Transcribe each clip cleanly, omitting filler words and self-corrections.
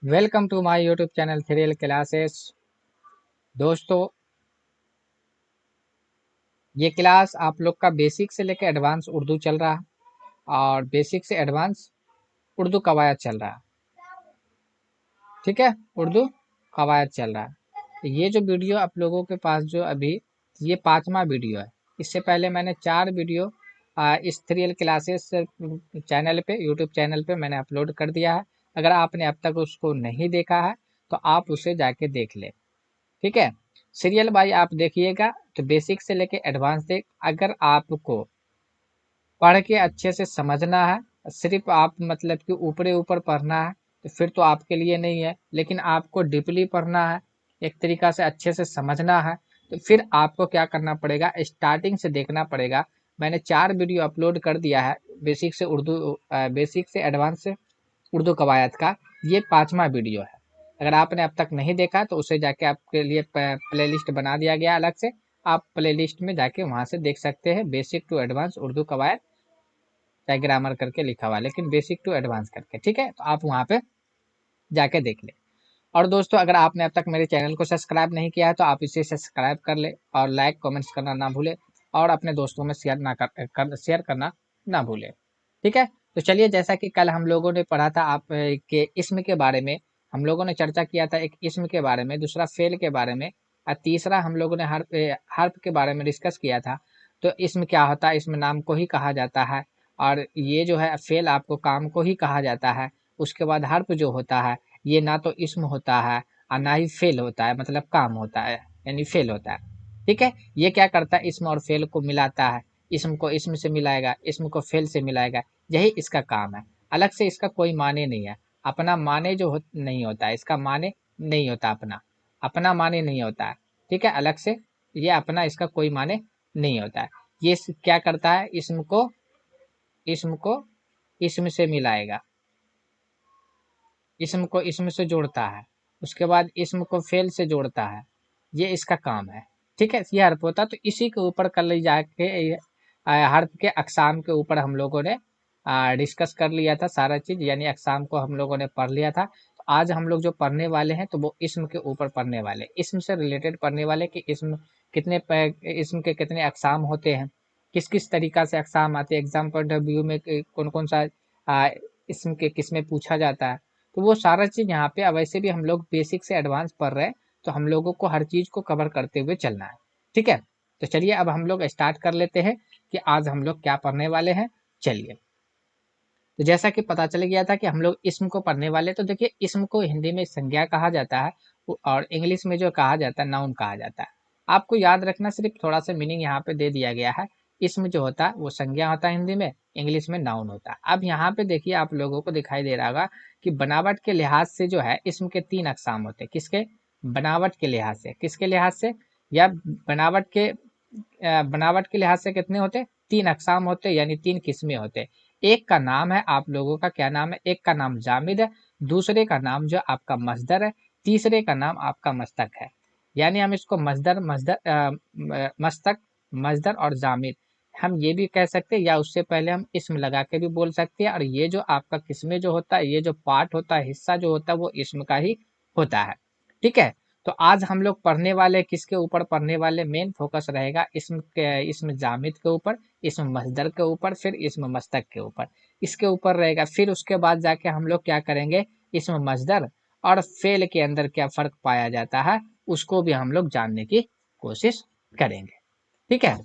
Welcome to my YouTube channel thrill classes. दोस्तों, ये class आप लोग का बेसिक से लेकर एडवांस उर्दू चल रहा है और बेसिक से एडवांस उर्दू कवायद चल रहा है। ठीक है, उर्दू कवायद चल रहा है। तो ये जो वीडियो आप लोगों के पास जो अभी ये 5वां वीडियो है। इससे पहले मैंने 4 वीडियो इस थ्रिल क्लासेस चैनल पे यूट्यूब चैनल पे मैंने अपलोड कर दिया है। अगर आपने अब तक उसको नहीं देखा है तो आप उसे जाके देख ले। ठीक है, सीरियल बाई आप देखिएगा तो बेसिक से लेके एडवांस तक। अगर आपको पढ़ के अच्छे से समझना है, सिर्फ आप मतलब कि ऊपरे ऊपर पढ़ना है तो फिर तो आपके लिए नहीं है। लेकिन आपको डीपली पढ़ना है, एक तरीका से अच्छे से समझना है, तो फिर आपको क्या करना पड़ेगा, स्टार्टिंग से देखना पड़ेगा। मैंने 4 वीडियो अपलोड कर दिया है बेसिक से उर्दू बेसिक से एडवांस से उर्दू कवायद का। ये 5वां वीडियो है। अगर आपने अब तक नहीं देखा तो उसे जाके आपके लिए प्लेलिस्ट बना दिया गया अलग से। आप प्लेलिस्ट में जाके वहां से देख सकते हैं, बेसिक टू एडवांस उर्दू कवायद, चाहे ग्रामर करके लिखा हुआ है लेकिन बेसिक टू एडवांस करके। ठीक है, तो आप वहां पे जाके देख ले। और दोस्तों, अगर आपने अब तक मेरे चैनल को सब्सक्राइब नहीं किया है तो आप इसे सब्सक्राइब कर ले और लाइक कमेंट्स करना ना भूले और अपने दोस्तों में शेयर करना ना भूले। ठीक है, तो चलिए, जैसा कि कल हम लोगों ने पढ़ा था आप के इसम के बारे में, हम लोगों ने चर्चा किया था एक इसम के बारे में, दूसरा फेल के बारे में और तीसरा हम लोगों ने हर्फ के बारे में डिस्कस किया था। तो इसम क्या होता है, इसमें नाम को ही कहा जाता है और ये जो है फेल आपको काम को ही कहा जाता है। उसके बाद हर्फ जो होता है ये ना तो इसम होता है और ना ही फेल होता है, मतलब काम होता है, यानी फेल होता है। ठीक है, ये क्या करता है, इसम और फेल को मिलाता है। इसम को इसम से मिलाएगा, इसम को फेल से मिलाएगा, यही इसका काम है। अलग से इसका कोई माने नहीं है। अपना माने नहीं होता है, इसका माने नहीं होता, अपना अपना माने नहीं होता है। ठीक है, अलग से ये अपना इसका कोई माने नहीं होता है। ये क्या करता है, इसम को इसम से मिलाएगा, इसम को इसम से जोड़ता है, उसके बाद इसम को फेल से जोड़ता है। ये इसका काम है। ठीक है, ये हर्फ होता है। तो इसी के ऊपर कल जाके हर्फ के अकसाम के ऊपर हम लोगों ने डिस्कस कर लिया था सारा चीज, यानी अकसाम को हम लोगों ने पढ़ लिया था। तो आज हम लोग जो पढ़ने वाले हैं तो वो इसम के ऊपर पढ़ने वाले, इसम से रिलेटेड पढ़ने वाले कि इसम इसम के कितने अकसाम होते हैं, किस किस तरीका से अकसाम आते हैं, एग्जाम पॉइंट ऑफ व्यू में कौन कौन सा इसम के किस में पूछा जाता है। तो वो सारा चीज़ यहाँ पे, अब वैसे भी हम लोग बेसिक से एडवांस पढ़ रहे हैं तो हम लोगों को हर चीज़ को कवर करते हुए चलना है। ठीक है, तो चलिए अब हम लोग स्टार्ट कर लेते हैं कि आज हम लोग क्या पढ़ने वाले हैं। चलिए, तो जैसा कि पता चल गया था कि हम लोग इसम को पढ़ने वाले, तो देखिए इसम को हिंदी में संज्ञा कहा जाता है और इंग्लिश में जो कहा जाता है नाउन कहा जाता है। आपको याद रखना, सिर्फ थोड़ा सा मीनिंग यहाँ पे दे दिया गया है। इसम जो होता है वो संज्ञा होता है हिंदी में, इंग्लिश में नाउन होता है। अब यहाँ पे देखिए आप लोगों को दिखाई दे रहा होगा कि बनावट के लिहाज से जो है इसम के 3 अकसाम होते हैं। किसके? बनावट के लिहाज से, किसके लिहाज से, या बनावट के लिहाज से कितने होते? 3 अकसाम होते, यानी 3 किस्में होते। एक का नाम है आप लोगों का, क्या नाम है, एक का नाम जामिद है, दूसरे का नाम जो आपका मस्दर है, तीसरे का नाम आपका मस्तक है। यानी हम इसको मस्तक, मस्दर और जामिद हम ये भी कह सकते हैं, या उससे पहले हम इसम लगा के भी बोल सकते हैं। और ये जो आपका किस्में जो होता है, ये जो पार्ट होता है, हिस्सा जो होता है, वो इसम का ही होता है। ठीक है, तो आज हम लोग पढ़ने वाले किसके ऊपर पढ़ने वाले, मेन फोकस रहेगा इसम जामिद के ऊपर, इसम मस्दर के ऊपर, फिर इसम मस्तक के ऊपर, इसके ऊपर रहेगा। फिर उसके बाद जाके हम लोग क्या करेंगे, इसम मस्दर और फेल के अंदर क्या फर्क पाया जाता है उसको भी हम लोग जानने की कोशिश करेंगे। ठीक है,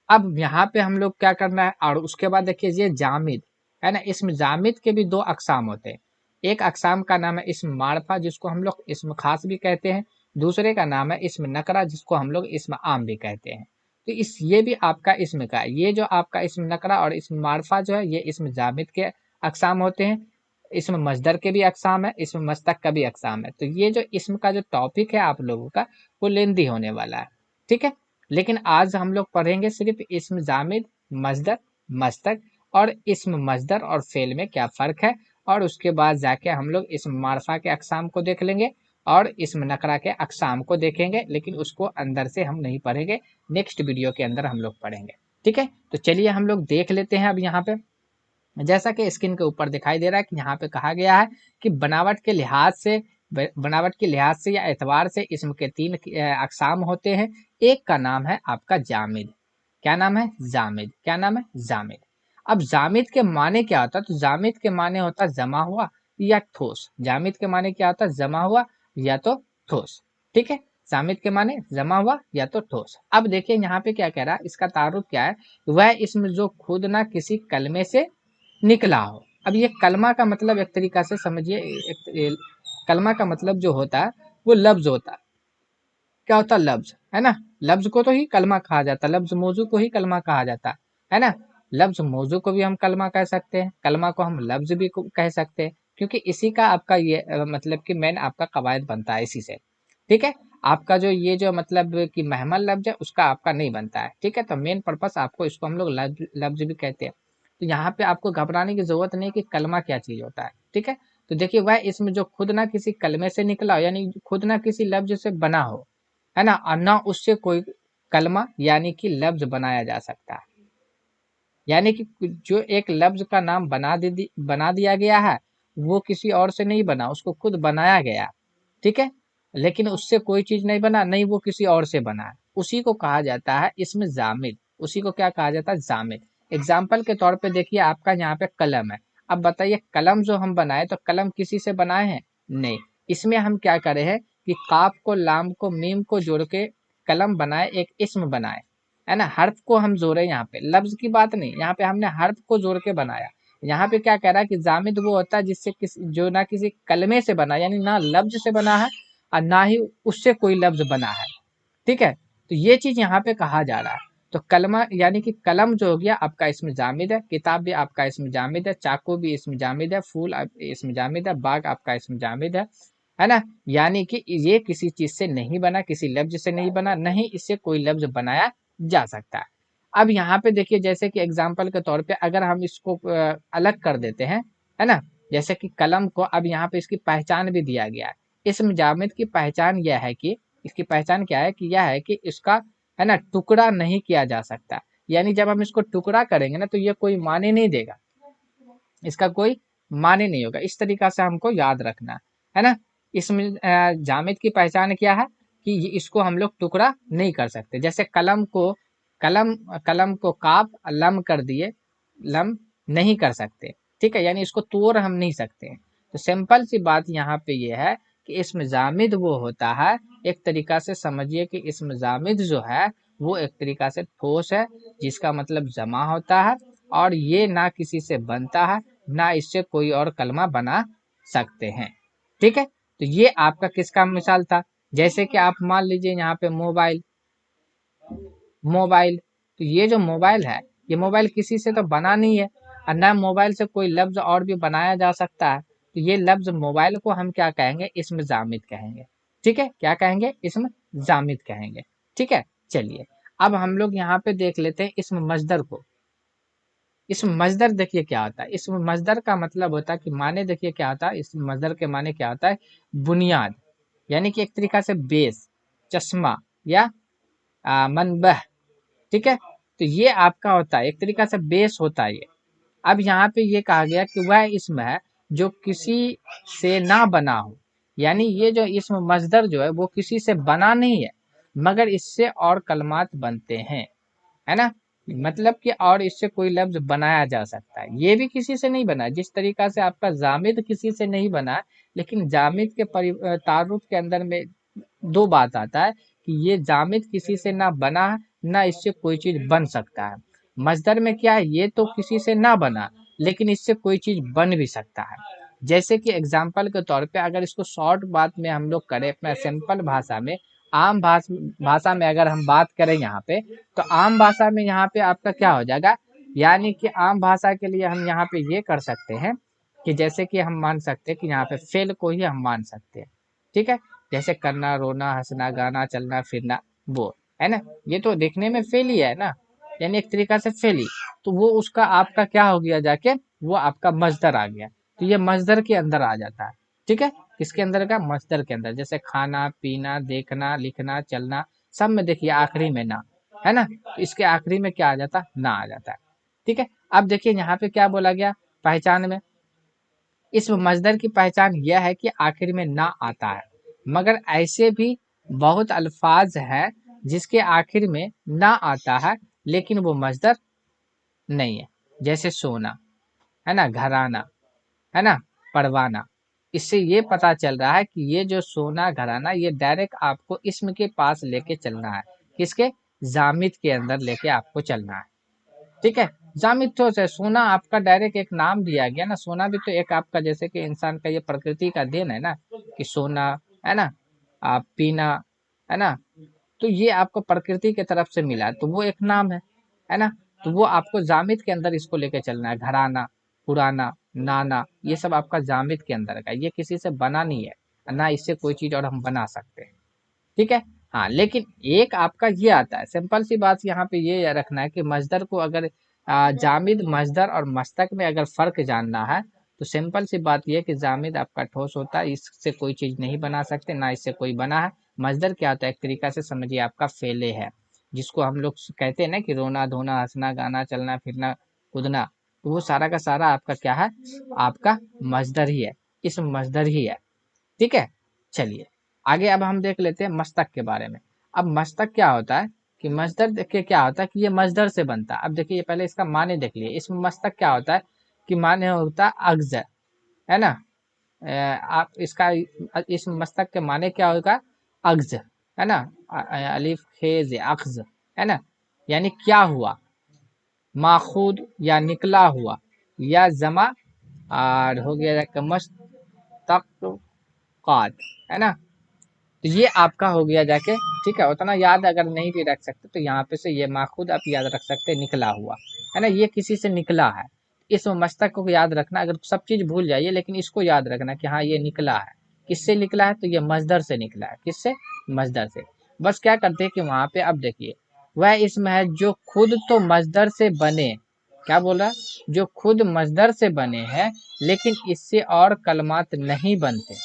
अब यहाँ पे हम लोग क्या करना है, और उसके बाद देखिए ये जामिद है ना, इसमें जामिद के भी 2 अकसाम होते हैं। एक अकसाम का नाम है इसम मारफा, जिसको हम लोग इसम खास भी कहते हैं। दूसरे का नाम है इसम नकरा, जिसको हम लोग इसम आम भी कहते हैं। तो इस ये भी आपका इसम का है। ये जो आपका इसम नकरा और इसम मारफा जो है ये इसम जामिद के अकसाम होते हैं। इसम मजदर के भी अकसाम है, इसम मस्तक का भी अकसाम है। तो ये जो इसम का जो टॉपिक है आप लोगों का, वो लेंदी होने वाला है। ठीक है, लेकिन आज हम लोग पढ़ेंगे सिर्फ इसम जामिद, मस्दर, मस्तक और इसम मस्दर और फेल में क्या फ़र्क है। और उसके बाद जाके हम लोग इसम मारफा के अकसाम को देख लेंगे और इसम नकरा के अकसाम को देखेंगे, लेकिन उसको अंदर से हम नहीं पढ़ेंगे, नेक्स्ट वीडियो के अंदर हम लोग पढ़ेंगे। ठीक है, तो चलिए हम लोग देख लेते हैं अब यहाँ पे। जैसा कि स्क्रीन के ऊपर दिखाई दे रहा है कि यहाँ पे कहा गया है कि बनावट के लिहाज से या एतबार से इसम के तीन अकसाम होते हैं। एक का नाम है आपका जामिद। क्या नाम है? जामिद। क्या नाम है? जामिद। अब जामिद के माने क्या होता है? तो जामिद के माने होता है जमा हुआ या ठोस। जामिद के माने क्या होता है? जमा हुआ या तो ठोस। ठीक है, जामिद के माने जमा हुआ या तो ठोस। अब देखिए यहाँ पे क्या कह रहा है, इसका तारुफ क्या है? वह इसम जो खुद ना किसी कलमे से निकला हो। अब ये कलमा का मतलब एक तरीका से समझिए, कलमा का मतलब जो होता है वो लफ्ज होता है। क्या होता है? लफ्ज, है ना। लफ्ज को तो ही कलमा कहा जाता है, लफ्ज मौजू को ही कलमा कहा जाता है ना। लफ्ज मौजू को भी हम कलमा कह सकते हैं, कलमा को हम लफ्ज भी कह सकते हैं, क्योंकि इसी का आपका ये मतलब कि मेन आपका कवायद बनता है इसी से। ठीक है, आपका जो ये जो मतलब कि महमल लफ्ज है उसका आपका नहीं बनता है। ठीक है, तो मेन पर्पस आपको इसको हम लोग लफ्ज भी कहते हैं। तो यहाँ पे आपको घबराने की जरूरत नहीं कि कलमा क्या चीज होता है। ठीक है, तो देखिए वह इसमें जो खुद ना किसी कलमे से निकला हो, यानी खुद ना किसी लफ्ज से बना हो, है ना, और ना उससे कोई कलमा यानी कि लफ्ज बनाया जा सकता है। यानी कि जो एक लफ्ज का नाम बना दिया गया है वो किसी और से नहीं बना, उसको खुद बनाया गया। ठीक है, लेकिन उससे कोई चीज नहीं बना, नहीं वो किसी और से बना है, उसी को कहा जाता है इसमें जामिद। उसी को क्या कहा जाता है? जामिद। एग्जाम्पल के तौर पे देखिए आपका यहाँ पे कलम है। अब बताइए कलम जो हम बनाए तो कलम किसी से बनाए हैं? नहीं। इसमें हम क्या करे हैं कि काफ को, लाम को, मीम को जोड़ के कलम बनाए, एक इसम बनाए, है ना। हर्फ को हम जोड़े, यहाँ पे लफ्ज की बात नहीं, यहाँ पे हमने हर्फ को जोड़ के बनाया। यहाँ पे क्या कह रहा है कि जामिद वो होता है जिससे जो ना किसी कलमे से बना, यानी ना लफ्ज से बना है और ना ही उससे कोई लफ्ज बना है। ठीक है, तो ये चीज यहाँ पे कहा जा रहा है। तो कलमा यानी कि कलम जो हो गया आपका इसमें जामिद है, किताब भी आपका इसमें जामिद है, चाकू भी इसमें जामिद है, फूल इसमें जामिद है, बाग आपका इसमें जामिद है ना। यानी कि ये किसी चीज से नहीं बना, किसी लफ्ज से नहीं बना, नहीं इससे कोई लफ्ज बनाया जा सकता है। अब यहाँ पे देखिए जैसे कि एग्जाम्पल के तौर पे अगर हम इसको अलग कर देते हैं, है ना, जैसे कि कलम को, अब यहाँ पे इसकी पहचान भी दिया गया है। इसमें जामिद की पहचान यह है कि, इसकी पहचान क्या है कि यह है कि इसका, है ना, टुकड़ा नहीं किया जा सकता। यानी जब हम इसको टुकड़ा करेंगे ना तो ये कोई माने नहीं देगा, इसका कोई माने नहीं होगा। इस तरीका से हमको याद रखना है ना। इसमें जामिद की पहचान क्या है कि इसको हम लोग टुकड़ा नहीं कर सकते। जैसे कलम को, कलम कलम को काफ लम कर दिए, लम नहीं कर सकते। ठीक है, यानी इसको तोड़ हम नहीं सकते। तो सिंपल सी बात यहाँ पे ये है कि इसमें जामिद वो होता है, एक तरीका से समझिए कि इसमें जामिद जो है वो एक तरीका से ठोस है, जिसका मतलब जमा होता है, और ये ना किसी से बनता है, ना इससे कोई और कलमा बना सकते हैं। ठीक है, तो ये आपका किसका मिसाल था? जैसे कि आप मान लीजिए यहाँ पे मोबाइल, मोबाइल, तो ये जो मोबाइल है, ये मोबाइल किसी से तो बना नहीं है, और ना मोबाइल से कोई लफ्ज और भी बनाया जा सकता है। तो ये लफ्ज मोबाइल को हम क्या कहेंगे? इसमें जामिद कहेंगे। ठीक है, क्या कहेंगे? इसमें जामिद कहेंगे। ठीक है, चलिए अब हम लोग यहाँ पे देख लेते हैं इसमें मजदर को। इसमें मजदर देखिए क्या होता है। इसमें मजदर का मतलब होता है कि माने, देखिए क्या होता है, इस मजदर के माने क्या होता है? बुनियाद, यानी कि एक तरीका से बेस, चश्मा, या मनबह। ठीक है, तो ये आपका होता है, एक तरीका से बेस होता है ये। अब यहाँ पे ये कहा गया कि वह इसम है जो किसी से ना बना हो। यानी ये जो इसम मजदर जो है वो किसी से बना नहीं है, मगर इससे और कलमात बनते हैं, है ना। मतलब कि और इससे कोई लफ्ज बनाया जा सकता है, ये भी किसी से नहीं बना। जिस तरीका से आपका जामिद किसी से नहीं बना, लेकिन जामिद के तारुफ के अंदर में दो बात आता है कि ये जामिद किसी से ना बना है, ना इससे कोई चीज बन सकता है। मजदर में क्या है, ये तो किसी से ना बना, लेकिन इससे कोई चीज बन भी सकता है। जैसे कि एग्जाम्पल के तौर पे अगर इसको शॉर्ट बात में हम लोग करें, अपना सिंपल भाषा में, आम भाषा में अगर हम बात करें यहाँ पे, तो आम भाषा में यहाँ पे आपका क्या हो जाएगा? यानी कि आम भाषा के लिए हम यहाँ पे ये कर सकते हैं कि जैसे कि हम मान सकते हैं कि यहाँ पे फेल को ही हम मान सकते हैं। ठीक है, जैसे करना, रोना, हंसना, गाना, चलना फिरना, वो, है ना, ये तो देखने में फेल ही है ना, यानी एक तरीका से फेल ही। तो वो उसका आपका क्या हो गया जाके, वो आपका मजदर आ गया। तो ये मजदर के अंदर आ जाता है। ठीक है, किसके अंदर का? मजदर के अंदर। जैसे खाना, पीना, देखना, लिखना, चलना, सब में देखिए आखिरी में ना, है ना, तो इसके आखिरी में क्या आ जाता? ना आ जाता है। ठीक है, अब देखिए यहाँ पे क्या बोला गया? पहचान में इसम मजदर की पहचान यह है कि आखिर में ना आता है, मगर ऐसे भी बहुत अल्फाज है जिसके आखिर में ना आता है लेकिन वो मजदर नहीं है, जैसे सोना है ना, घराना है ना, परवाना। इससे ये पता चल रहा है कि ये जो सोना घराना ये डायरेक्ट आपको इसम के पास लेके चलना है, किसके, जामिद के अंदर लेके आपको चलना है। ठीक है, जामिद तो है, सोना आपका डायरेक्ट एक नाम दिया गया ना, सोना भी तो एक आपका जैसे कि इंसान का ये प्रकृति का देन है ना, कि सोना है ना, आप पीना है ना, तो ये आपको प्रकृति की तरफ से मिला है, तो वो एक नाम है ना, तो वो आपको जामिद के अंदर इसको लेके चलना है। घराना, पुराना, नाना, ये सब आपका जामिद के अंदर का, ये किसी से बना नहीं है ना, इससे कोई चीज और हम बना सकते हैं। ठीक है, हाँ, लेकिन एक आपका ये आता है, सिंपल सी बात यहाँ पे ये रखना है कि मजदर को अगर जामिद, मजदर और मस्तक में अगर फर्क जानना है तो सिंपल सी बात ये है कि जामिद आपका ठोस होता है, इससे कोई चीज नहीं बना सकते, ना इससे कोई बना है। मजदर क्या होता है, एक तरीका से समझिए आपका फेले है, जिसको हम लोग कहते हैं ना कि रोना धोना, हंसना गाना, चलना फिरना, कूदना, तो वो सारा का सारा आपका क्या है, आपका मजदर ही है, इसम मजदर ही है। ठीक है, चलिए आगे अब हम देख लेते हैं मस्तक के बारे में। अब मस्तक क्या होता है कि मजदर देखिए क्या होता है कि ये मजदर से बनता है। अब देखिए पहले इसका माने देख लिए, इसमें मस्तक क्या होता है कि माने होता है अग्ज, है ना, आप इसका इस मस्तक के माने क्या होगा, अग्ज, है ना, अलिफ खेज अख्ज, है ना, यानी क्या हुआ, माखूद या निकला हुआ, या जमा और हो गया मस्तक, है ना, तो ये आपका हो गया जाके। ठीक है, उतना याद अगर नहीं भी रख सकते तो यहाँ पे से ये माखूद आप याद रख सकते हैं, निकला हुआ, है ना, ये किसी से निकला है। इस मस्तक को याद रखना, अगर सब चीज भूल जाइए लेकिन इसको याद रखना कि हाँ ये निकला है, किससे निकला है, तो ये मजदर से निकला है, किससे, मजदर से। बस क्या करते हैं कि वहां पे अब देखिए वह इसम है जो खुद तो मजदर से बने, क्या बोल रहा है, जो खुद मजदर से बने हैं लेकिन इससे और कलमात नहीं बनते।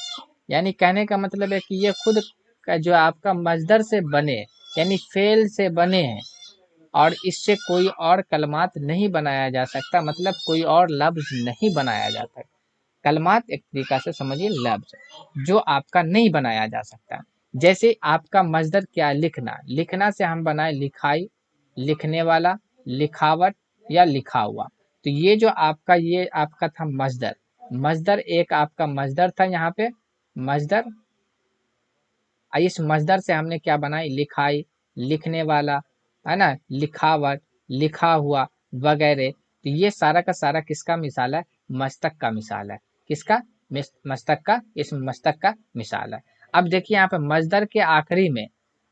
यानी कहने का मतलब है कि ये खुद का जो आपका मजदर से बने, यानी फेल से बने हैं, और इससे कोई और कलमात नहीं बनाया जा सकता, मतलब कोई और लफ्ज नहीं बनाया जाता। कलमात एक तरीका से समझिए लफ्ज जो आपका नहीं बनाया जा सकता। जैसे आपका मजदर क्या है, लिखना, लिखना से हम बनाए लिखाई, लिखने वाला, लिखावट या लिखा हुआ। तो ये जो आपका ये आपका था मजदर, मजदर एक आपका मजदर था यहाँ पे, मजदर, इस मजदर से हमने क्या बनाई, लिखाई, लिखने वाला, है ना, लिखावट, लिखा हुआ वगैरह। तो ये सारा का सारा किसका मिसाल है, मस्तक का मिसाल है, किसका, मस्तक का, इस मस्तक का मिसाल है। अब देखिए यहाँ पे मजदर के आखिरी में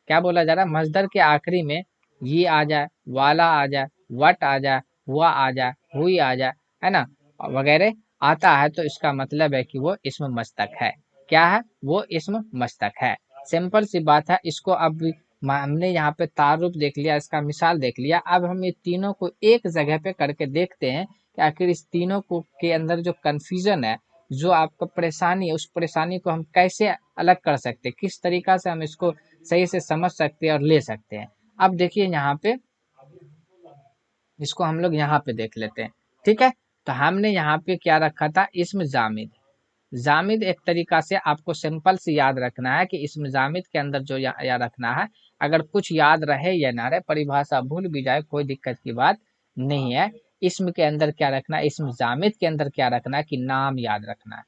क्या बोला जा रहा है, मजदर के आखिरी में ये आ जाए, वाला आ जाए, वट आ जाए, हुआ आ जाए, हुई आ जाए, है ना, वगैरह आता है, तो इसका मतलब है कि वो इसमें मस्तक है। क्या है, वो इसमें मस्तक है। सिंपल सी बात है। इसको अब हमने यहाँ पे तारुफ देख लिया, इसका मिसाल देख लिया। अब हम ये तीनों को एक जगह पे करके देखते हैं कि आखिर इस तीनों को के अंदर जो कंफ्यूजन है, जो आपका परेशानी है, उस परेशानी को हम कैसे अलग कर सकते हैं, किस तरीका से हम इसको सही से समझ सकते हैं और ले सकते हैं। अब देखिए यहाँ पे इसको हम लोग यहाँ पे देख लेते हैं। ठीक है, तो हमने यहाँ पे क्या रखा था, इसमें जामिद, जामिद एक तरीका से आपको सिंपल से याद रखना है कि इसमें जामिद के अंदर जो याद रखना है, अगर कुछ याद रहे या ना रहे, परिभाषा भूल भी जाए, कोई दिक्कत की बात नहीं है। इसम के अंदर क्या रखना है, इसमें जामिद के अंदर क्या रखना है कि नाम याद रखना है,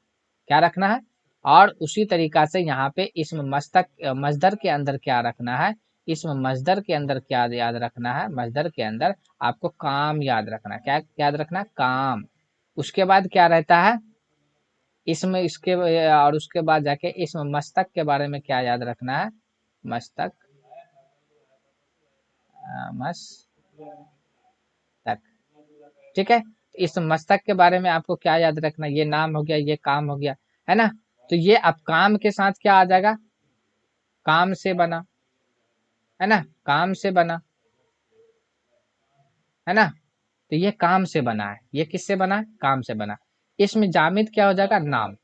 क्या रखना है। और उसी तरीका से यहाँ पे इसमें मस्तक मजदर के अंदर क्या रखना है, इसमें मजदर के अंदर क्या याद रखना है, मजदर के अंदर आपको काम याद रखना है। क्या याद रखना है, काम। उसके बाद क्या रहता है, इसमें इसके और उसके बाद जाके इसमें मस्तक के बारे में क्या याद रखना है, मस्तक, मस्तक। ठीक है, इस मस्तक के बारे में आपको क्या याद रखना, ये नाम हो गया, ये काम हो गया, है ना। तो ये अब काम के साथ क्या आ जाएगा, काम से बना, है ना, काम से बना, है ना। तो ये काम से बना है, ये किससे बना है, काम से बना। इसमें जामिद क्या हो जाएगा, नाम।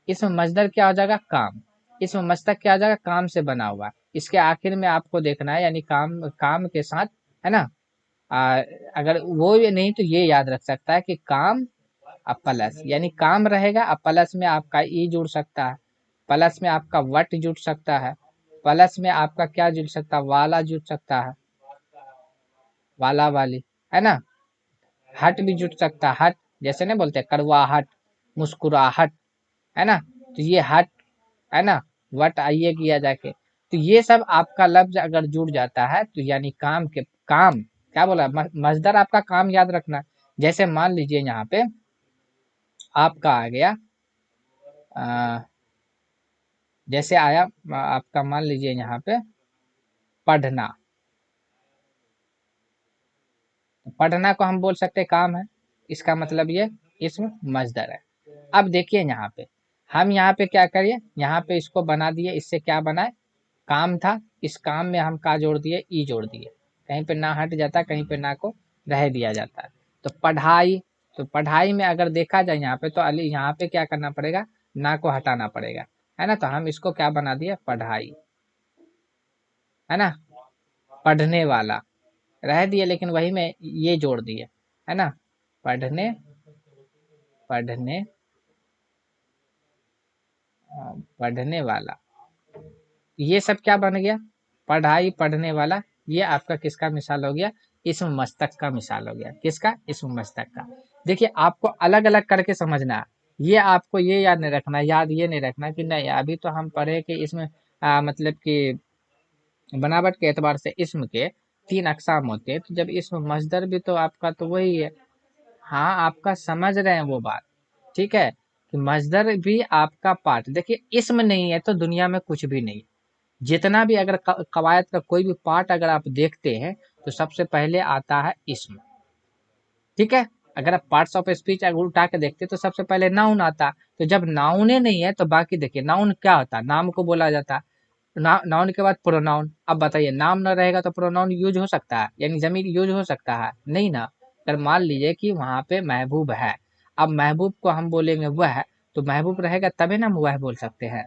इसमें मजदर क्या हो जाएगा, काम। इसमें मस्तक क्या हो जाएगा, काम से बना हुआ। इसके आखिर में आपको देखना है, यानी काम, काम के साथ, है ना। आ, अगर वो ये नहीं तो ये याद रख सकता है कि काम अब प्लस, यानी काम रहेगा, अब प्लस में आपका ई जुड़ सकता है, प्लस में आपका वट जुड़ सकता है, प्लस में आपका क्या जुड़ सकता है, वाला जुड़ सकता है, वाला वाली, है ना। हट भी जुड़ सकता है, हट, जैसे नहीं बोलते कड़वाहट, मुस्कुराहट, है ना। तो ये हट, है ना, वट आइए किया जाके। तो ये सब आपका लफ्ज अगर जुड़ जाता है तो यानी काम के काम, क्या बोला, मजदर आपका काम याद रखना। जैसे मान लीजिए यहाँ पे आपका आ गया जैसे आया आपका, मान लीजिए यहाँ पे पढ़ना, पढ़ना को हम बोल सकते काम है, इसका मतलब ये इसमें मजदर है। अब देखिए यहाँ पे हम यहाँ पे क्या करिए, यहाँ पे इसको बना दिए, इससे क्या बनाए, काम था, इस काम में हम का जोड़ दिए, ई जोड़ दिए, कहीं पे ना हट जाता, कहीं पे ना को रह दिया जाता है। तो पढ़ाई, तो पढ़ाई में अगर देखा जाए यहाँ पे तो अली यहाँ पे क्या करना पड़ेगा, ना को हटाना पड़ेगा, है ना। तो हम इसको क्या बना दिए, पढ़ाई, है ना। पढ़ने वाला रह दिए, लेकिन वही में ये जोड़ दिए, है ना। पढ़ने, पढ़ने, पढ़ने वाला, ये सब क्या बन गया, पढ़ाई, पढ़ने वाला। ये आपका किसका मिसाल हो गया, इसम मस्तक का मिसाल हो गया, किसका, इसम मस्तक का। देखिए आपको अलग अलग करके समझना है, ये आपको ये याद नहीं रखना, याद ये नहीं रखना कि नहीं अभी तो हम पढ़े कि इसमें मतलब कि बनावट के एतबार से इसम के तीन अकसाम होते हैं, तो जब इसम मजदर भी तो आपका तो वही है। हाँ आपका समझ रहे हैं वो बात, ठीक है, कि मजदर भी आपका पार्ट। देखिए इसम नहीं है तो दुनिया में कुछ भी नहीं है। जितना भी अगर कवायद का कोई भी पार्ट अगर आप देखते हैं तो सबसे पहले आता है इसम, ठीक है। अगर आप पार्ट्स ऑफ स्पीच अगर उठा के देखते तो सबसे पहले नाउन आता। तो जब नाउने नहीं है तो बाकी देखिए, नाउन क्या होता है, नाम को बोला जाता है, नाउन के बाद प्रोनाउन। अब बताइए नाम न रहेगा तो प्रोनाउन यूज हो सकता है, यानी जमीर यूज हो सकता है, नहीं ना। अगर मान लीजिए कि वहां पे महबूब है, अब महबूब को हम बोलेंगे वह, तो महबूब रहेगा तभी ना हम वह बोल सकते हैं,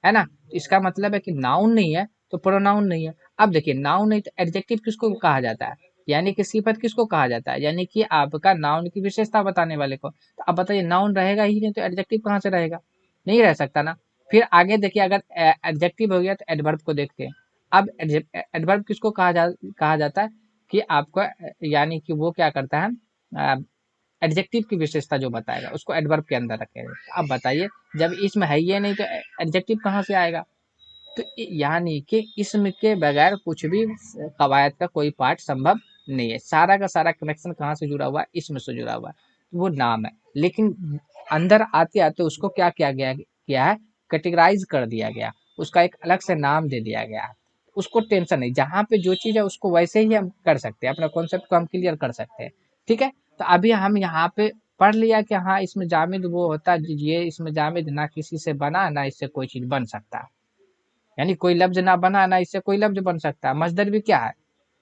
है ना। तो इसका मतलब है कि नाउन नहीं है तो प्रोनाउन नहीं है। अब देखिए नाउन नहीं तो एडजेक्टिव किसको कहा जाता है, यानी कि सिफत किसको कहा जाता है, यानी कि आपका नाउन की विशेषता बताने वाले को। तो अब बताइए नाउन रहेगा ही नहीं तो एडजेक्टिव कहाँ से रहेगा, नहीं रह सकता ना। फिर आगे देखिए अगर एडजेक्टिव हो गया तो एडवर्ब को देखते हैं। अब एडवर्ब किसको कहा जाता है, कि आपको यानी कि वो क्या करता है, एडजेक्टिव की विशेषता जो बताएगा उसको एडवर्ब के अंदर रखेगा। अब बताइए जब इसमें है ये नहीं तो एडजेक्टिव कहाँ से आएगा। तो यानी कि इसम के बगैर कुछ भी कवायद का कोई पार्ट संभव नहीं है। सारा का सारा कनेक्शन कहाँ से जुड़ा हुआ है, इसम से जुड़ा हुआ है, तो वो नाम है। लेकिन अंदर आते आते उसको क्या किया है, कैटेगराइज कर दिया गया, उसका एक अलग से नाम दे दिया गया है। उसको टेंशन नहीं, जहाँ पे जो चीज है उसको वैसे ही हम कर सकते हैं, अपना कॉन्सेप्ट को हम क्लियर कर सकते हैं, ठीक है। तो अभी हम यहाँ पे पढ़ लिया कि हाँ इसमें जामिद वो होता है, ये इसमें जामिद ना किसी से बना ना इससे कोई चीज बन सकता है, यानी कोई लफ्ज ना बना ना इससे कोई लफ्ज बन सकता है। मजदर भी क्या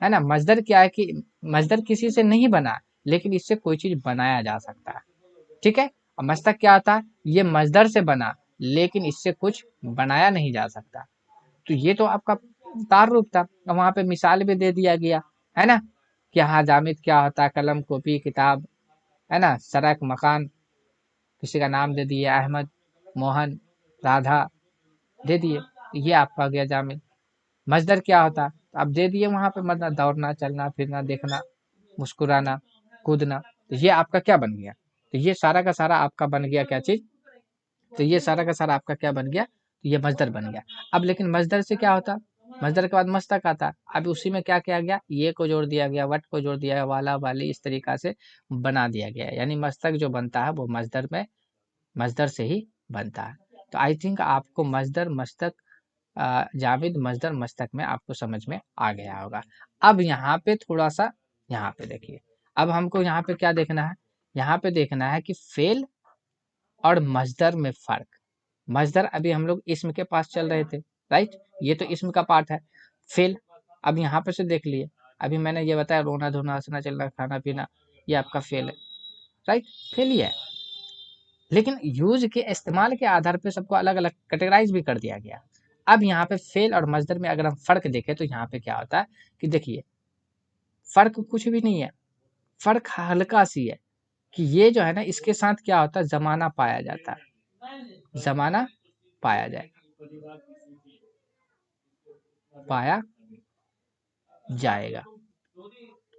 है ना, मजदर क्या है कि मजदर किसी से नहीं बना लेकिन इससे कोई चीज बनाया जा सकता है, ठीक है। और मस्तक क्या होता है, ये मजदर से बना लेकिन इससे कुछ बनाया नहीं जा सकता। तो ये तो आपका तार रूप था, वहां पे मिसाल भी दे दिया गया, है ना, कि हाँ जामिद क्या होता है, कलम, कॉपी, किताब, है ना, सड़क, मकान, किसी का नाम दे दिए अहमद, मोहन, राधा दे दिए, ये आपका गया जामिद। मजदर क्या होता है, आप दे दिए वहां पे, मतलब दौड़ना, चलना, फिरना, देखना, मुस्कुराना, कूदना, तो ये आपका क्या बन गया, तो ये सारा का सारा आपका बन गया क्या चीज, तो ये सारा का सारा आपका क्या बन गया, तो ये मजदर बन गया। अब लेकिन मजदर से क्या होता, मजदर के बाद मस्तक आता, अब उसी में क्या किया गया, ये को जोड़ दिया गया, वट को जोड़ दिया गया, वाला वाली इस तरीका से बना दिया गया, यानी मस्तक जो बनता है वो मजदर में, मजदर से ही बनता है। तो आई थिंक आपको मजदर मस्तक जावेद मजदर मस्तक में आपको समझ में आ गया होगा। अब यहाँ पे थोड़ा सा, यहाँ पे देखिए, अब हमको यहाँ पे क्या देखना है, यहाँ पे देखना है कि फेल और मजदर में फर्क। मजदर अभी हम लोग इसम के पास चल रहे थे, राइट, ये तो इसम का पार्ट है। फेल अब यहाँ पे से देख लिए, अभी मैंने ये बताया रोना धोना हंसना चलना खाना पीना, ये आपका फेल है, राइट, फेल ही है। लेकिन यूज के इस्तेमाल के आधार पे सबको अलग अलग कैटेगराइज भी कर दिया गया। अब यहाँ पे फेल और मजदर में अगर हम फर्क देखें तो यहाँ पे क्या होता है कि देखिए फर्क कुछ भी नहीं है, फर्क हल्का सी है। कि ये जो है ना इसके साथ क्या होता है, जमाना पाया जाता है, जमाना पाया जाएगा, पाया जाएगा,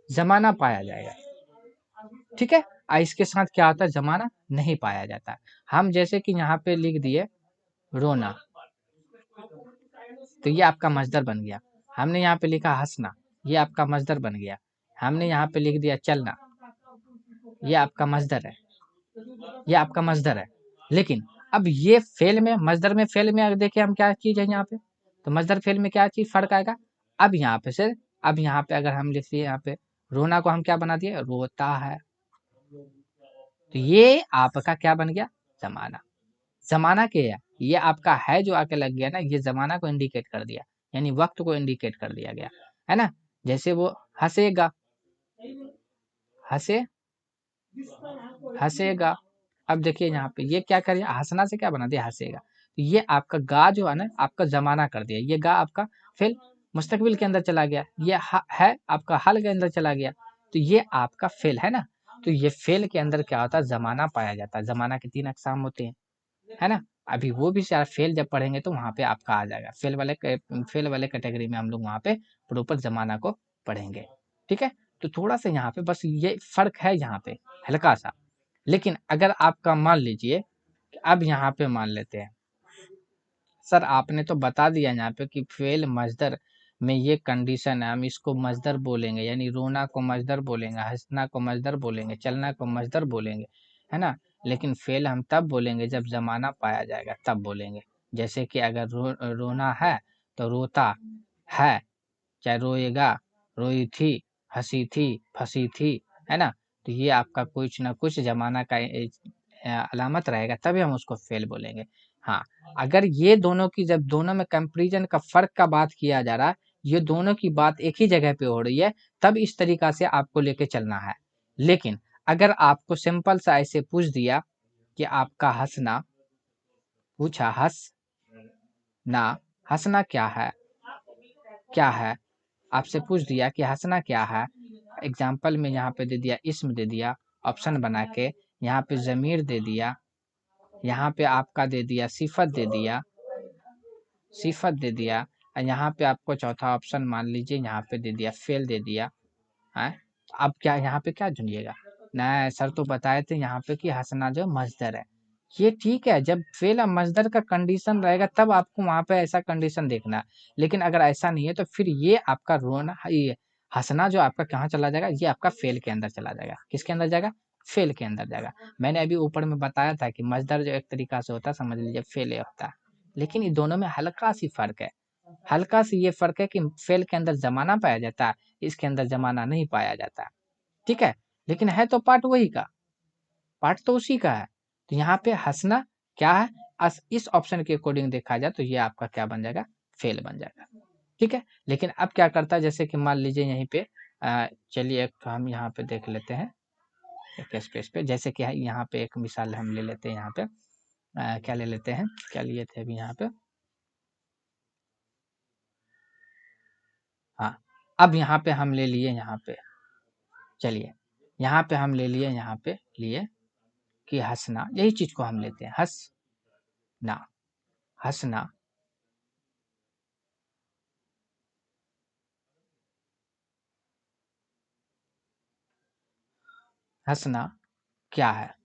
जमाना पाया जाएगा। ठीक है, इसके साथ क्या होता है, जमाना नहीं पाया जाता। हम जैसे कि यहाँ पे लिख दिए रोना, तो ये आपका मजदर बन गया। हमने यहाँ पे लिखा हंसना, ये आपका मजदर बन गया। हमने यहाँ पे लिख दिया चलना, ये आपका मजदर है, ये आपका मजदर है। लेकिन अब ये फेल में, मजदर में, फेल में अगर देखिए हम क्या चीज है यहाँ पे, तो मजदर फेल में क्या चीज फर्क आएगा। अब यहाँ पे से, अब यहाँ पे अगर हम लिखिए यहाँ पे रोना को हम क्या बना दिए, रोता है, तो ये आपका क्या बन गया, जमाना। जमाना क्या है, ये आपका है जो आके लग गया ना, ये जमाना को इंडिकेट कर दिया, यानी वक्त को इंडिकेट कर दिया गया है ना। जैसे वो हंसेगा, हंसे, हंसेगा। अब देखिए यहाँ पे ये क्या करिए, हंसना से क्या बना दिया, हंसेगा। तो ये आपका गा जो है ना, आपका जमाना कर दिया, ये गा आपका फिर मुस्तकबिल के अंदर चला गया, ये है आपका हाल के अंदर चला गया, तो ये आपका फेल है ना। तो ये फेल के अंदर क्या होता है, जमाना पाया जाता है। जमाना के 3 अकसाम होते हैं, है ना। अभी वो भी शायद फेल जब पढ़ेंगे तो वहां पे आपका आ जाएगा, फेल वाले कैटेगरी में हम लोग वहां पे प्रॉपर जमाना को पढ़ेंगे। ठीक है, तो थोड़ा सा यहाँ पे बस ये फर्क है यहाँ पे, हल्का सा। लेकिन अगर आपका मान लीजिए कि अब यहाँ पे मान लेते हैं, सर आपने तो बता दिया यहाँ पे कि फेल मजदर में ये कंडीशन है, हम इसको मजदर बोलेंगे, यानी रोना को मजदर बोलेंगे, हंसना को मजदर बोलेंगे, चलना को मजदर बोलेंगे, है ना। लेकिन फेल हम तब बोलेंगे जब जमाना पाया जाएगा, तब बोलेंगे। जैसे कि अगर रोना है तो रोता है, चाहे रोएगा, रोई थी, हंसी थी, फंसी थी, है ना। तो ये आपका कुछ ना कुछ जमाना का अलामत रहेगा, तभी हम उसको फेल बोलेंगे। हाँ, अगर ये दोनों की, जब दोनों में कंपैरिजन का फर्क का बात किया जा रहा है, ये दोनों की बात एक ही जगह पे हो रही है, तब इस तरीका से आपको लेके चलना है। लेकिन अगर आपको सिंपल सा ऐसे पूछ दिया कि आपका हंसना, पूछा हंस ना, हंसना क्या है, क्या है, आपसे पूछ दिया कि हंसना क्या है, एग्जाम्पल में यहाँ पे दे दिया, इसम दे दिया, ऑप्शन बना के यहाँ पे जमीर दे दिया, यहाँ पे आपका दे दिया सिफत दे दिया, सिफत दे दिया, और यहाँ पे आपको चौथा ऑप्शन मान लीजिए यहाँ पे दे दिया फेल दे दिया है। अब क्या यहाँ पे क्या चुनिएगा, नहीं सर तो बताए थे यहाँ पे कि हंसना जो मजदर है, ये ठीक है, जब फेल और मजदर का कंडीशन रहेगा तब आपको वहां पे ऐसा कंडीशन देखना है। लेकिन अगर ऐसा नहीं है तो फिर ये आपका रोना, ये हंसना जो आपका कहाँ चला जाएगा, ये आपका फेल के अंदर चला जाएगा। किसके अंदर जाएगा, फेल के अंदर जाएगा। मैंने अभी ऊपर में बताया था कि मजदर जो एक तरीका से होता है, समझ लीजिए फेल होता है। लेकिन इन दोनों में हल्का सी फर्क है, हल्का सी ये फर्क है कि फेल के अंदर जमाना पाया जाता है, इसके अंदर जमाना नहीं पाया जाता। ठीक है, लेकिन है तो पार्ट वही का, पार्ट तो उसी का है। तो यहाँ पे हंसना क्या है, इस ऑप्शन के अकॉर्डिंग देखा जाए तो ये आपका क्या बन जाएगा, फेल बन जाएगा। ठीक है, लेकिन अब क्या करता है, जैसे कि मान लीजिए यहीं पे चलिए एक तो हम यहाँ पे देख लेते हैं एक स्पेस पे, जैसे कि यहाँ पे एक मिसाल हम ले लेते हैं। यहाँ पे क्या ले लेते हैं, क्या लिए थे अभी यहाँ पे, हाँ, अब यहाँ पे हम ले लिए, यहाँ पे चलिए, यहाँ पे हम ले लिए, यहाँ पे लिए कि हंसना, यही चीज को हम लेते हैं, हंसना, हंसना, हंसना क्या है,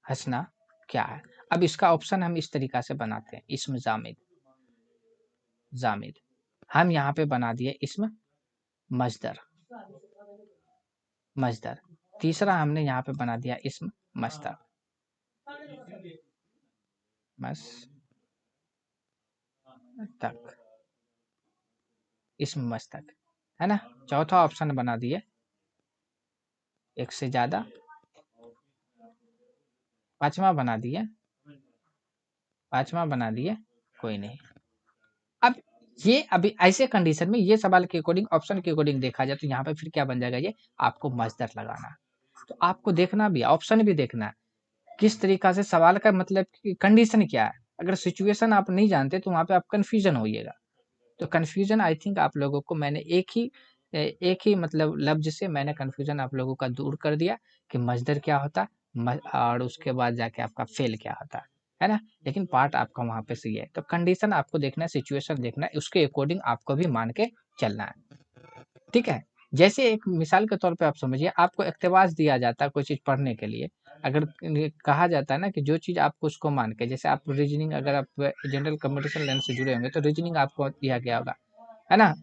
हंसना क्या है। अब इसका ऑप्शन हम इस तरीका से बनाते हैं, इस्म जामिद, जामिद हम यहाँ पे बना दिए इस्म मजदर, मजदर। तीसरा हमने यहाँ पे बना दिया इस्म मस्तर, मस्तक, इस्म मस्तक, है ना। चौथा ऑप्शन बना दिए एक से ज्यादा, पांचवा बना दिए, पांचवा बना दिए कोई नहीं। अब ये अभी ऐसे कंडीशन में ये सवाल के अकॉर्डिंग, ऑप्शन के अकॉर्डिंग देखा जाए तो यहाँ पे फिर क्या बन जाएगा, ये आपको मजदर लगाना है। तो आपको देखना भी, ऑप्शन भी देखना है, किस तरीका से सवाल का मतलब कंडीशन क्या है। अगर सिचुएशन आप नहीं जानते तो वहां पे आप कंफ्यूजन होइएगा। तो कंफ्यूजन आई थिंक आप लोगों को मैंने एक ही मतलब लफ्ज से मैंने कंफ्यूजन आप लोगों का दूर कर दिया कि मजदर क्या होता है, और उसके बाद जाके आपका फेल क्या होता है ना। लेकिन पार्ट आपका वहाँ पे सही है। तो कंडीशन आपको देखना है, सिचुएशन देखना है, उसके अकॉर्डिंग आपको भी मान के चलना है, ठीक है। जैसे एक मिसाल के तौर पे आप समझिए, आपको इक़्तिबास दिया जाता है कोई चीज़ पढ़ने के लिए, अगर कहा जाता है ना कि जो चीज़ आपको उसको मान के, जैसे आप रीजनिंग, अगर आप जनरल कम्युनिकेशन लाइन से जुड़े होंगे तो रीजनिंग आपको दिया गया होगा, है ना।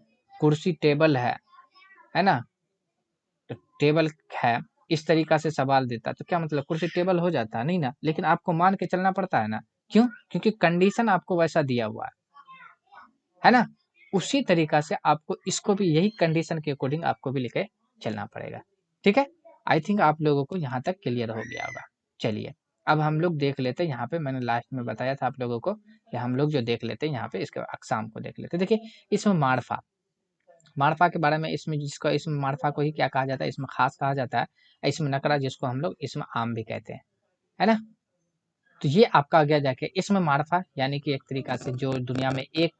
कुर्सी टेबल है ना, तो टेबल है, इस तरीका से सवाल देता तो क्या मतलब कुर्सी टेबल हो जाता? नहीं ना, लेकिन आपको मान के चलना पड़ता है ना। क्यों? क्योंकि कंडीशन आपको वैसा दिया हुआ है ना। उसी तरीका से आपको इसको भी यही कंडीशन के अकॉर्डिंग आपको भी लेके चलना पड़ेगा, ठीक है। आई थिंक आप लोगों को यहाँ तक क्लियर हो गया होगा। चलिए, अब हम लोग देख लेते हैं, यहाँ पे मैंने लास्ट में बताया था आप लोगों को कि हम लोग जो देख लेते हैं यहाँ पे इसके अक़साम को देख लेते हैं। देखिए, इसमें मार्फा के बारे में, इसमें जिसको इसमें मार्फा को ही क्या कहा जाता है, इसमें खास कहा जाता है, इसमें नकरा जिसको हम लोग इसमें आम भी कहते हैं, है ना। तो ये आपका आ गया जाके इसमें मार्फा, यानी कि एक तरीका से जो दुनिया में एक,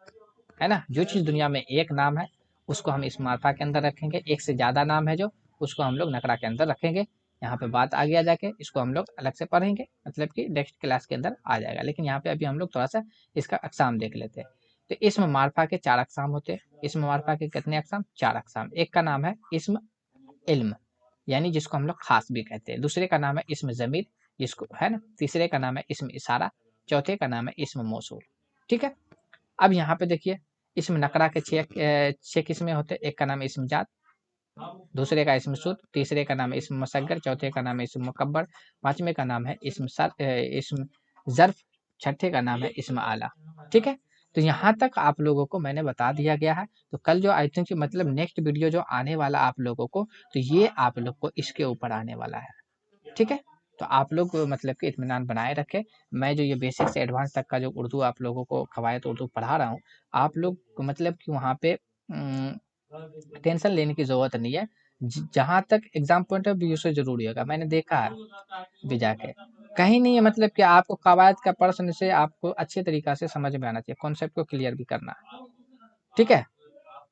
है ना, जो चीज़ दुनिया में एक नाम है उसको हम इस मार्फा के अंदर रखेंगे, एक से ज़्यादा नाम है जो, उसको हम लोग नकरा के अंदर रखेंगे। यहाँ पे बात आ गया जाके, इसको हम लोग अलग से पढ़ेंगे, मतलब कि नेक्स्ट क्लास के अंदर आ जाएगा। लेकिन यहाँ पे अभी हम लोग थोड़ा सा इसका अक़साम देख लेते हैं। तो इसमें मार्फा के 4 अक़साम होते हैं। इसमें मार्फा के कितने अक़साम? 4 अक़साम। एक का नाम है इस्म इल्म, यानी जिसको हम लोग खास भी कहते हैं। दूसरे का नाम है इस्म ज़मीर, जिसको, है ना। तीसरे का नाम है इस्म इशारा। चौथे का नाम है इस्म मौसूल, ठीक है। अब यहाँ पे देखिए, इस्म नकरा के 6 किस्में होते हैं। एक का नाम है इस्म जात, दूसरे का इस्म शुद्ध, तीसरे का नाम है इस्म मसग्गर, चौथे का नाम है इस्म मुकब्बर, पांचवें का नाम है इस्म ज़र्फ, छठे का नाम है इस्म आला, ठीक है। तो यहाँ तक आप लोगों को मैंने बता दिया गया है। तो कल जो आई थिंक मतलब नेक्स्ट वीडियो जो आने वाला आप लोगों को, तो ये आप लोग को इसके ऊपर आने वाला है, ठीक है। तो आप लोग मतलब कि इत्मीनान बनाए रखें। मैं जो ये बेसिक से एडवांस तक का जो उर्दू आप लोगों को कवायद उर्दू पढ़ा रहा हूँ, आप लोग मतलब कि वहाँ पे टेंशन लेने की ज़रूरत नहीं है। जहाँ तक एग्ज़ाम पॉइंट ऑफ व्यू से ज़रूरी होगा, मैंने देखा है भी जाके, कहीं नहीं है मतलब कि आपको कवायद का प्रश्न से आपको अच्छे तरीक़ा से समझ में आना चाहिए, कॉन्सेप्ट को क्लियर भी करना है, ठीक है।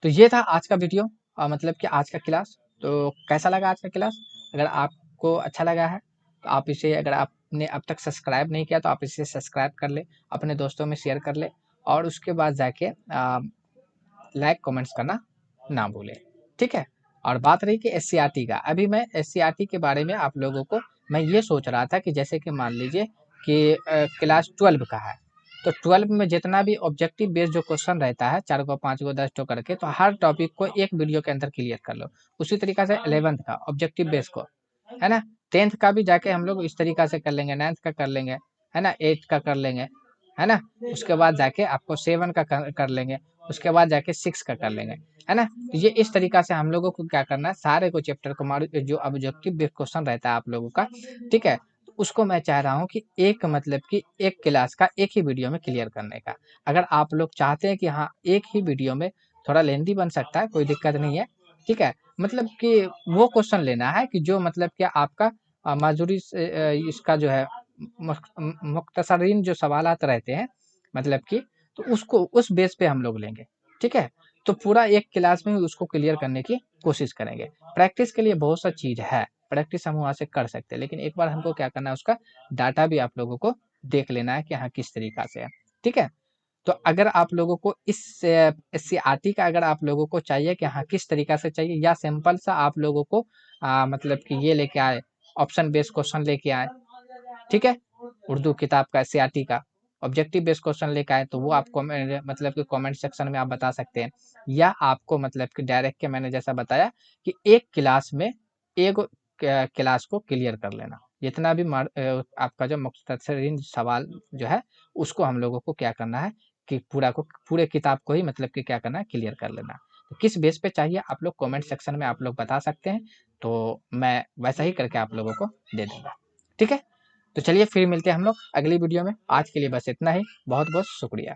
तो ये था आज का वीडियो, मतलब कि आज का क्लास। तो कैसा लगा आज का क्लास? अगर आपको अच्छा लगा है तो आप इसे, अगर आपने अब तक सब्सक्राइब नहीं किया तो आप इसे सब्सक्राइब कर ले, अपने दोस्तों में शेयर कर ले, और उसके बाद जाके लाइक कमेंट्स करना ना भूलें, ठीक है। और बात रही कि एससीईआरटी का, अभी मैं एससीईआरटी के बारे में आप लोगों को, मैं ये सोच रहा था कि जैसे कि मान लीजिए कि क्लास 12 का है, तो 12 में जितना भी ऑब्जेक्टिव बेस्ड जो क्वेश्चन रहता है, 4 गो 5 गो 10 गो करके, तो हर टॉपिक को एक वीडियो के अंदर क्लियर कर लो। उसी तरीका से 11th का ऑब्जेक्टिव बेस्ड को, है ना, 10th का भी जाके हम लोग इस तरीका से कर लेंगे, 9th का कर लेंगे, है ना, 8th का कर लेंगे, है ना। उसके बाद जाके आपको 7 का कर लेंगे, उसके बाद जाके 6 का कर लेंगे, है ना। तो ये इस तरीका से हम लोगों को क्या करना है, सारे को चैप्टर को जो ऑब्जेक्टिव बेस्ड क्वेश्चन रहता है आप लोगों का, ठीक है, तो उसको मैं चाह रहा हूँ कि एक मतलब कि एक क्लास का एक ही वीडियो में क्लियर करने का। अगर आप लोग चाहते हैं कि हाँ एक ही वीडियो में, थोड़ा लेंथी बन सकता है, कोई दिक्कत नहीं है, ठीक है। मतलब कि वो क्वेश्चन लेना है कि जो मतलब कि आपका माजुरी से इसका जो है मुख्तसरीन जो सवालात रहते हैं, मतलब कि, तो उसको उस बेस पे हम लोग लेंगे, ठीक है। तो पूरा एक क्लास में उसको क्लियर करने की कोशिश करेंगे। प्रैक्टिस के लिए बहुत सा चीज़ है, प्रैक्टिस हम वहाँ से कर सकते हैं, लेकिन एक बार हमको क्या करना है, उसका डाटा भी आप लोगों को देख लेना है कि हाँ किस तरीका से है, ठीक है। तो अगर आप लोगों को इस एससीईआरटी का अगर आप लोगों को चाहिए कि हाँ किस तरीका से चाहिए, या सिंपल सा आप लोगों को मतलब कि ये लेके आए, ऑप्शन बेस्ड क्वेश्चन लेके आए, ठीक है, उर्दू किताब का एससीईआरटी का ऑब्जेक्टिव बेस्ड क्वेश्चन लेके आए, तो वो आपको मतलब कि कमेंट सेक्शन में आप बता सकते हैं। या आपको मतलब कि डायरेक्ट के मैंने जैसा बताया कि एक क्लास में एक क्लास को क्लियर कर लेना, जितना भी आपका जो मुख्तसरीन सवाल जो है उसको हम लोगों को क्या करना है कि पूरे किताब को ही मतलब कि क्या करना है, क्लियर कर लेना। तो किस बेस पे चाहिए आप लोग कमेंट सेक्शन में आप लोग बता सकते हैं, तो मैं वैसा ही करके आप लोगों को दे दूंगा, ठीक है। तो चलिए फिर मिलते हैं हम लोग अगली वीडियो में। आज के लिए बस इतना ही, बहुत बहुत शुक्रिया।